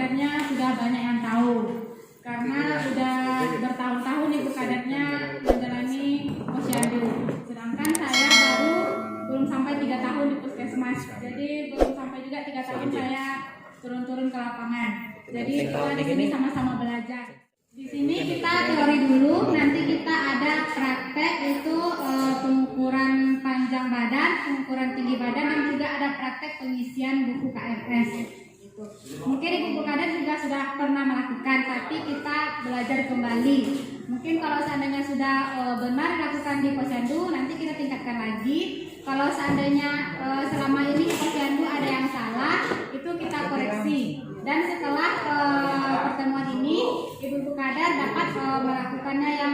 kadernya sudah banyak yang tahu, karena sudah bertahun-tahun Ibu kadernya menjalani posyandu. Sedangkan saya belum sampai 3 tahun di puskesmas, jadi belum sampai juga 3 tahun saya turun-turun ke lapangan. Jadi kita di sini sama-sama belajar. Di sini kita teori dulu, nanti kita ada praktek itu pengukuran panjang badan, pengukuran tinggi badan, dan juga ada praktek pengisian buku KRS. Mungkin Ibu kader juga sudah pernah melakukan, tapi kita belajar kembali. Mungkin kalau seandainya sudah benar dilakukan di posyandu, nanti kita tingkatkan lagi. Kalau seandainya selama ini di posyandu ada yang salah, itu kita koreksi. Dan setelah pertemuan ini, Ibu kader dapat melakukannya yang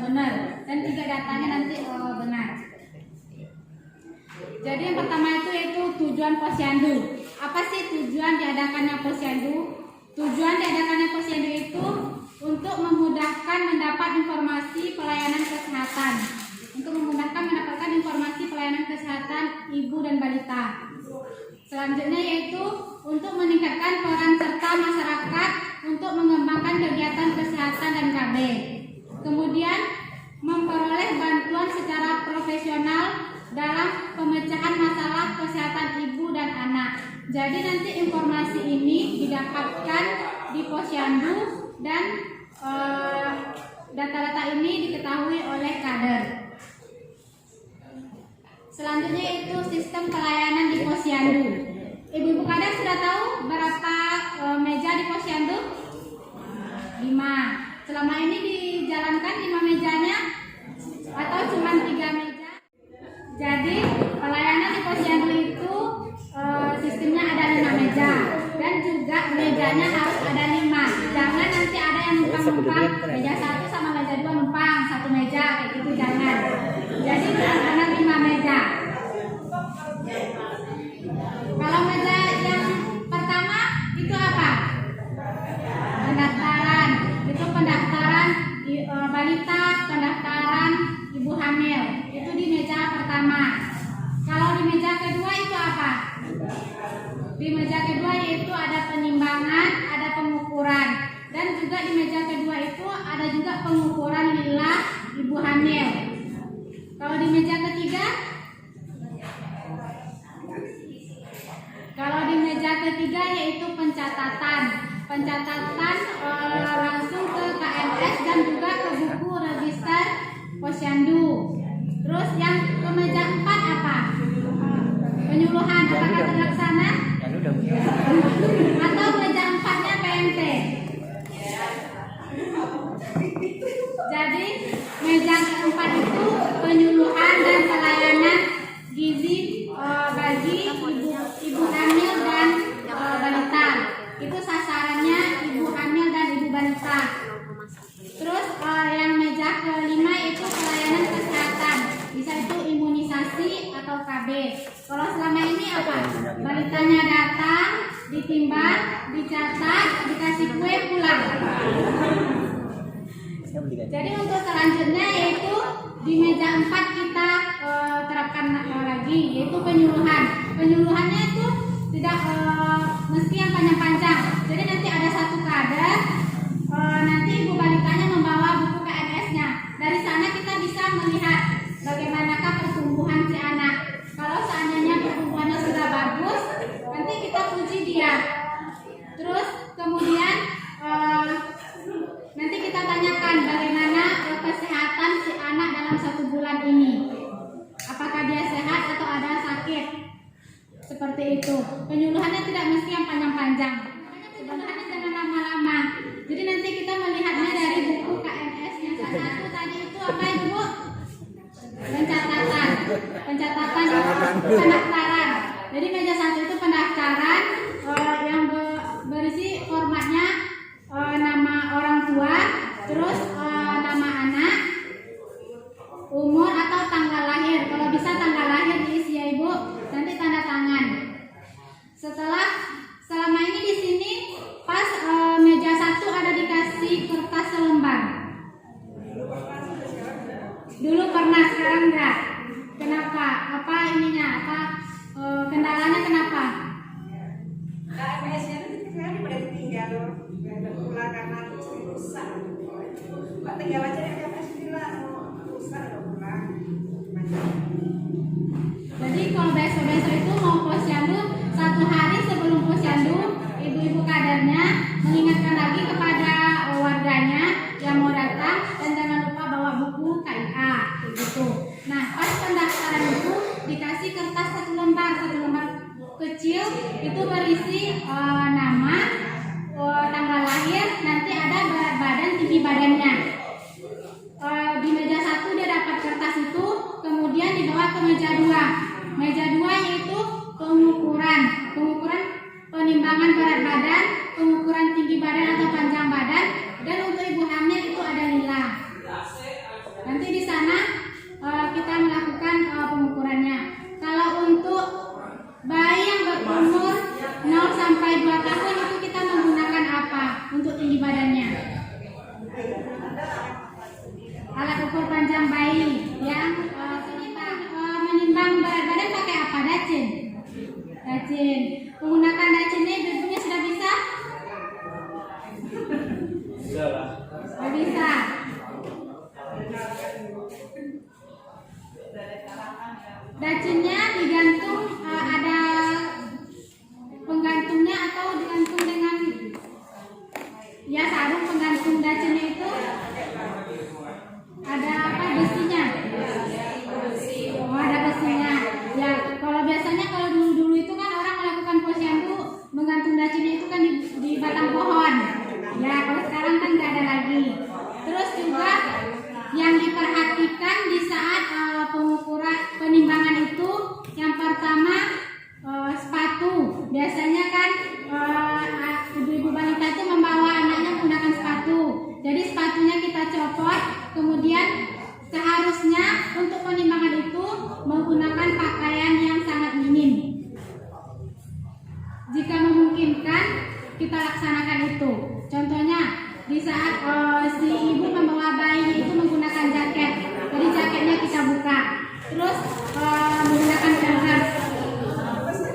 benar, dan juga datanya nanti benar. Jadi yang pertama itu tujuan posyandu. Apa sih tujuan diadakannya posyandu? Tujuan diadakannya posyandu itu untuk memudahkan mendapat informasi pelayanan kesehatan. Untuk memudahkan mendapatkan informasi pelayanan kesehatan ibu dan balita. Selanjutnya yaitu untuk meningkatkan peran serta masyarakat untuk mengembangkan kegiatan kesehatan dan KB. Kemudian memperoleh bantuan secara profesional dalam pemecahan masalah kesehatan ibu dan anak. Jadi nanti informasi ini didapatkan di posyandu dan data-data ini diketahui oleh kader. Selanjutnya itu sistem pelayanan di posyandu. Ibu-ibu kader sudah tahu berapa meja di posyandu? 5. Selama ini dijalankan 5 mejanya atau cuma 3 meja? Jadi pelayanan di posyandu itu sistemnya ada 5 meja, dan juga mejanya harus ada 5. Jangan nanti ada yang numpang-numpang meja 1 sama meja 2 numpang 1 meja, kayak gitu jangan. Jadi ada 5 meja. Kalau meja yang pertama itu apa? Pendaftaran. Itu pendaftaran balita, pendaftaran ibu hamil. Itu di meja pertama. Kalau di meja kedua itu apa? Di meja kedua yaitu ada penimbangan, ada pengukuran. Dan juga di meja kedua itu ada juga pengukuran lila ibu hamil. Kalau di meja ketiga? Kalau di meja ketiga yaitu pencatatan. Pencatatan langsung ke KMS dan juga ke buku register posyandu. Terus yang ke meja 4 apa? Penyuluhan, apakah terlaksana? Atau meja 4-nya PMT? Jadi meja keempat itu penyuluhan dan pelayanan gizi bagi ibu hamil dan balita. Itu sasarannya ibu hamil dan ibu balita. Terus yang meja kelima itu pelayanan kesehatan. Bisa itu imunisasi atau KB. Kalau selama ini apa? Balitanya datang, ditimbang, dicatat, dikasih kue pulang. Jadi untuk selanjutnya yaitu di meja 4 kita terapkan lagi, yaitu penyuluhan. Penyuluhannya itu tidak mesti yang panjang-panjang. Jadi nanti ada satu kader, nanti ibu balitanya membawa buku KNS-nya. Dari sana kita bisa melihat bagaimanakah pertumbuhan si anak. Kalau seandainya pertumbuhannya sudah bagus, nanti kita puji dia. Terus kemudian nanti kita tanyakan bagaimana kesehatan si anak dalam 1 bulan ini. Apakah dia sehat atau ada sakit? Seperti itu. Penyuluhannya tidak mesti yang panjang-panjang. Penyuluhannya jangan lama-lama. Jadi nanti kita melihatnya dari buku KMS yang satu tadi itu apa Ibu? Pencatatan. Pencatatan itu pendaftaran. Jadi meja 1 itu pendaftaran yang berisi formatnya nama orang tua, terus nama anak, umur atau tanggal lahir. Kalau bisa tanggal lahir diisi ya Ibu, nanti tanda tangan. Selama ini di sini pas meja 1 ada dikasih kertas selembar. Dulu pernah, sekarang enggak. Kenapa? Apa ininya? Kendalanya kenapa? KMS-nya itu sekarang pada ketinggalan. baru pulang karena rusak. Kok tinggal aja ya pas bilang rusak udah pulang. Jadi kalau besok-besok itu mau posyandu, 1 hari sebelum posyandu, ibu-ibu kadernya mengingatkan lagi kepada warganya yang mau datang dan jangan lupa bawa buku KIA begitu. Nah, pas pendaftaran itu dikasih kertas 1 lembar kecil itu berisi nama, tanggal lahir, nanti ada berat badan, tinggi badannya. Di meja 1 dia dapat kertas itu, kemudian dibawa ke meja 2. Meja 2 yaitu pengukuran penimbangan berat badan, pengukuran tinggi badan atau panjang badan, dan untuk ibu hamil itu ada nilai. Nanti di sana kita melakukan pengukurannya. Kalau untuk bayi yang berumur 0 sampai 2 tahun itu kita menggunakan apa untuk tinggi badannya? Alat ukur panjang bayi yang menimbang berat badan pakai apa? Dacin. Menggunakan dacin ini ibunya sudah bisa? Sudah bisa. Dacinnya digantung, ada penggantungnya atau digantung dengan ya sarung penggantung dacinnya itu ada apa besinya? Oh, ada besinya. Ya, kalau biasanya kalau dulu itu kan orang melakukan posyandu menggantung dacinnya itu kan di batang pohon. Ya, kalau sekarang kan nggak ada lagi. Terus juga yang diperhatikan di saat pengukuran penimbangan itu yang pertama sepatu. Biasanya kan ibu-ibu balita itu membawa anaknya menggunakan sepatu. Jadi sepatunya kita copot, kemudian seharusnya untuk penimbangan itu menggunakan pakaian yang sangat minim. Jika memungkinkan kita laksanakan itu. Contohnya di saat si ibu membawa bayi itu menggunakan jaket, jadi jaketnya kita buka, terus menggunakan pamper.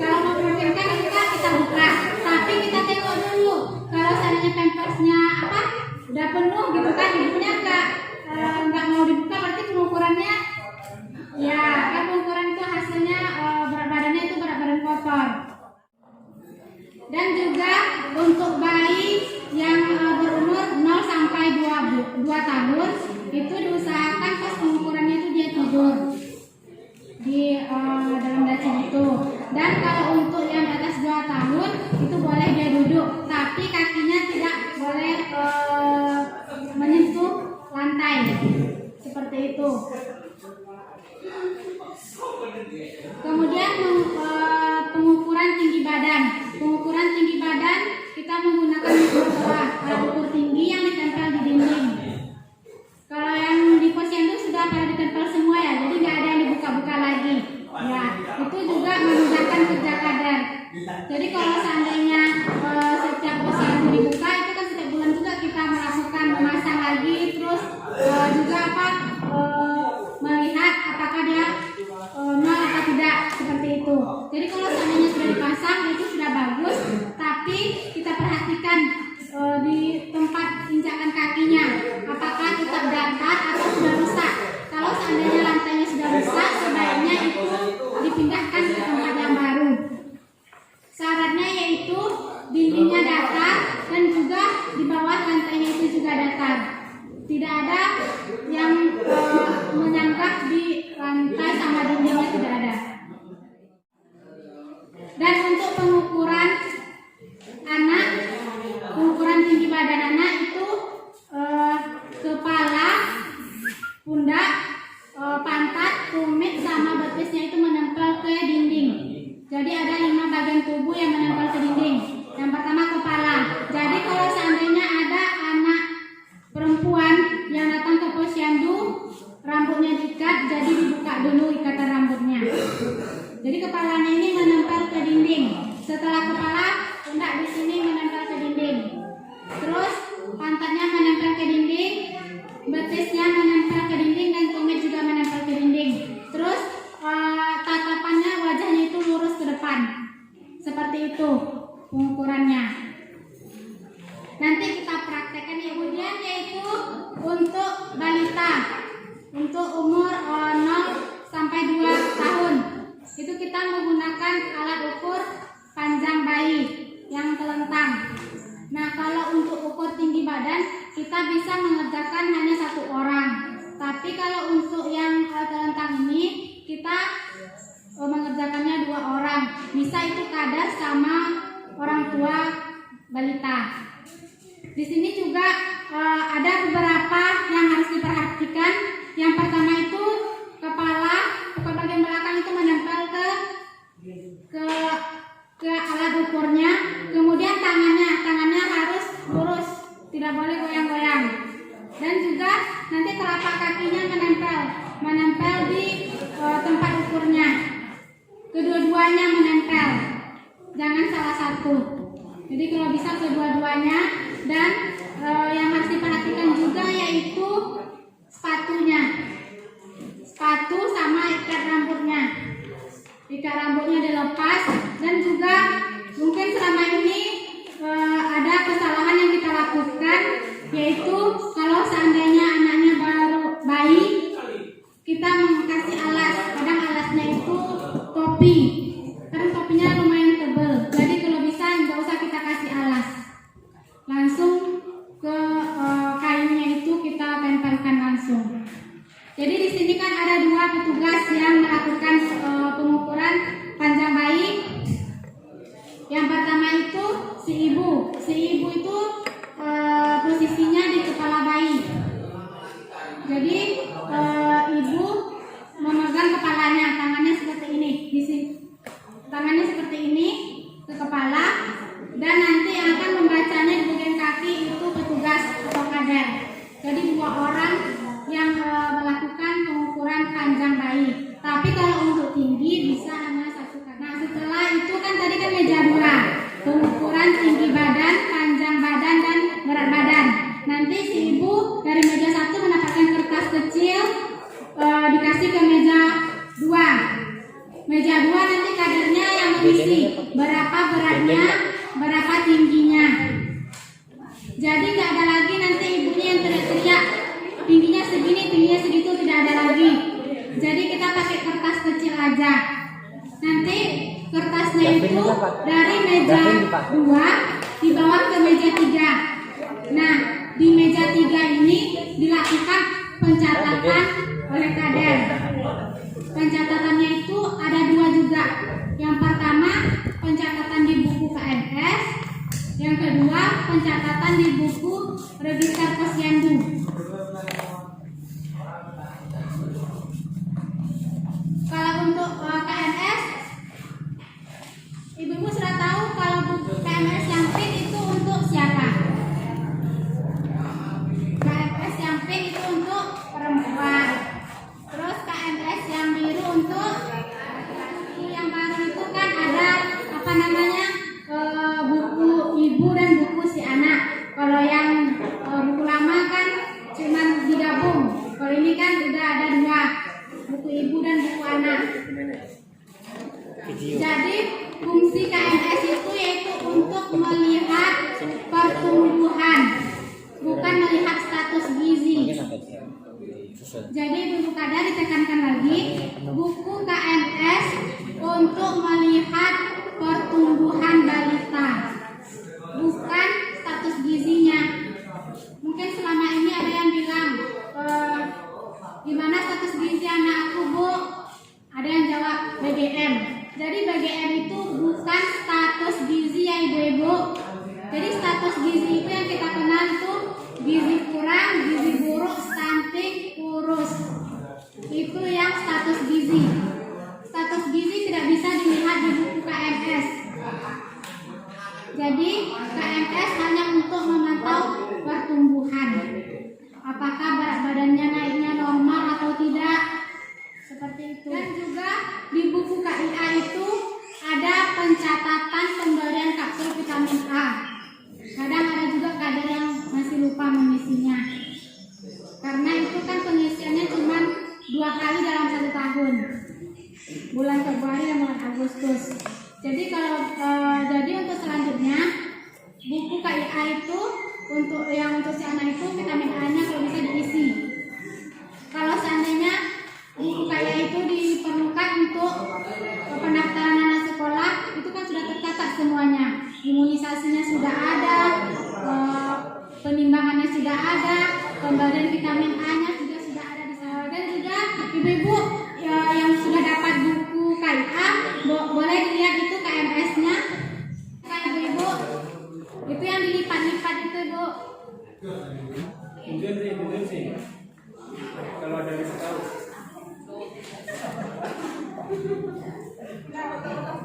Kalau memungkinkan itu kan kita buka, tapi kita tengok dulu. Kalau seandainya pampersnya udah penuh gitu kan, ibunya nggak mau dibuka, berarti pengukurannya ya kan pengukuran itu hasilnya berat badannya itu berat badan kotor. Dan juga untuk bayi yang berumur 0 sampai 2 tahun itu diusahakan pas pengukurannya itu dia tidur di dalam dacin itu. Dan kalau untuk yang di atas 2 tahun itu boleh dia duduk, tapi kakinya tidak boleh menyentuh lantai seperti itu. Kemudian pengukuran tinggi badan. Pengukuran tinggi badan kita menggunakan alat ukur tinggi yang ditempel di dinding. Kalau yang di posyandu sudah pada ditempel semua ya, jadi nggak ada yang dibuka-buka lagi. Ya, itu juga memudahkan kerja kader. Jadi kalau seandainya setiap posyandu dibuka, itu kan setiap bulan juga kita melakukan memasang lagi, terus juga melihat apakah dia nol atau tidak, seperti itu. Jadi kalau seandainya sudah dipasang itu sudah bagus, tapi kita perhatikan di tempat injakan kakinya apakah tetap datar atau sudah rusak. Kalau seandainya lantainya sudah rusak, sebaiknya itu dipindahkan ke tempat yang baru. Syaratnya yaitu dindingnya datar dan juga di bawah lantainya itu juga datar. Tidak ada yang menyangkut di lantai sama dindingnya, tidak ada. Dan untuk pengukuran anak, pengukuran tinggi badan anak itu kepala, pundak, pantat, tumit sama betisnya itu menempel ke dinding. Jadi ada 5 bagian tubuh yang menempel ke dinding. Yang pertama kepala. Jadi kalau seandainya ada anak perempuan yang datang ke posyandu, rambutnya diikat, jadi dibuka dulu ikatan rambutnya. Jadi kepalanya ini menempel ke dinding. Setelah kepala, pundak di sini menempel ke dinding. Terus pantatnya menempel ke dinding, betisnya menempel ke dinding, dan tumit juga menempel ke dinding. Terus tatapannya, wajahnya itu lurus ke depan. Seperti itu pengukurannya. nanti kita praktekkan. Kemudian yaitu untuk balita, untuk umur 0 sampai 2 tahun itu kita menggunakan alat ukur panjang bayi yang telentang. Nah, kalau untuk ukur tinggi badan kita bisa mengerjakan hanya 1 orang. Tapi kalau untuk yang telentang ini kita mengerjakannya 2 orang. Bisa itu kadar sama orang tua balita. Di sini juga ada beberapa yang harus diperhatikan. Yang pertama itu kepala bagian belakang itu menempel ke alat ukurnya. Kemudian tangannya harus lurus, tidak boleh goyang-goyang. Dan juga nanti telapak kakinya menempel di tempat ukurnya. Kedua-duanya menempel, jangan salah satu. Jadi kalau bisa kedua-duanya. Dan yang harus diperhatikan juga yaitu sepatunya, sepatu sama ikat rambutnya. Ikat rambutnya dilepas. Dan juga mungkin selama ini ada kesalahan yang kita lakukan, yaitu kalau seandainya anaknya baru bayi, kita mengkasih alas. Kadang alasnya itu topi, karena topinya lumayan tebal. Jadi kalau bisa nggak usah kita kasih alas, langsung ke kainnya itu kita tempelkan langsung. Jadi di sini kan ada 2 petugas yang melakukan pengukuran panjang bayi. Yang pertama itu si ibu. Si ibu itu posisinya di kepala bayi. Jadi ibu memegang kepalanya, tangannya seperti ini. Di sini tangannya seperti ini ke kepala. Dan nanti yang akan membacanya di bagian kaki itu petugas atau kader. Jadi 2 orang yang melakukan pengukuran panjang bayi. Tapi kalau untuk tinggi bisa hanya 1 kader. Nah, setelah itu kan tadi kan meja 2, pengukuran tinggi badan, panjang badan, dan berat badan. Nanti si ibu dari meja 1 mendapatkan kertas kecil, dikasih ke meja 2. Meja 2 nanti kadernya yang mengisi berapa beratnya, berapa tingginya. Jadi nggak ada lagi nanti ibunya yang teriak-teriak tingginya segini, tingginya segitu, tidak ada lagi. Jadi kita pakai kertas kecil aja. Nanti kertasnya itu dari meja 2 dibawa ke meja 3. Nah, di meja 3 ini dilakukan pencatatan oleh kader. Pencatatannya itu ada 2 juga. Yang pertama pencatatan di buku KMS, yang kedua pencatatan di buku Register Posyandu. Kalau untuk KMS, ibu-ibu sudah tahu kalau buku KMS yang pink itu untuk siapa? KMS yang pink itu untuk perempuan. Terus KMS yang biru untuk laki-laki. Yang baru itu kan ada apa namanya, buku ibu dan buku si anak. Kalau yang buku lama kan cuma digabung. Kalau ini kan udah ada 2, buku ibu dan buku anak. Jadi fungsi KMS itu yaitu untuk melihat pertumbuhan, bukan melihat status gizi. Jadi ibu kader ditekankan lagi, buku KMS untuk melihat pertumbuhan balita, bukan status gizinya. Mungkin selama ini ada yang bilang, gimana status gizi anakku, Bu? Ada yang jawab BGM. Jadi BGM itu bukan status gizi ya ibu-ibu. Jadi status gizi itu yang kita kenal itu gizi kurang, gizi buruk, stunting, kurus. Itu yang status gizi. Status gizi tidak bisa dilihat di buku KMS. Jadi KMS hanya untuk memantau pertumbuhan. Apakah berat badannya naiknya normal atau tidak, seperti itu. Dan juga di buku KIA itu ada pencatatan pemberian kapsul vitamin A. Kadang ada juga kader yang masih lupa mengisinya, karena itu kan pengisiannya cuma 2 kali dalam 1 tahun, bulan Februari dan bulan Agustus. Jadi kalau jadi untuk selanjutnya buku KIA itu untuk si anak itu vitamin A-nya kalau bisa diisi. Kalau seandainya buku kaya itu diperlukan untuk pendaftaran anak sekolah, itu kan sudah tercatat semuanya. Imunisasinya sudah ada, penimbangannya sudah ada, pemberian vitamin A-nya juga sudah ada di sana. Dan juga ibu-ibu yang sudah dapat buku KIA, boleh dilihat itu KMS-nya. Kayak ibu, itu yang dilipat-lipat itu Bu. Mungkin sih. Kalau ada yang tahu. Nah, betul-betul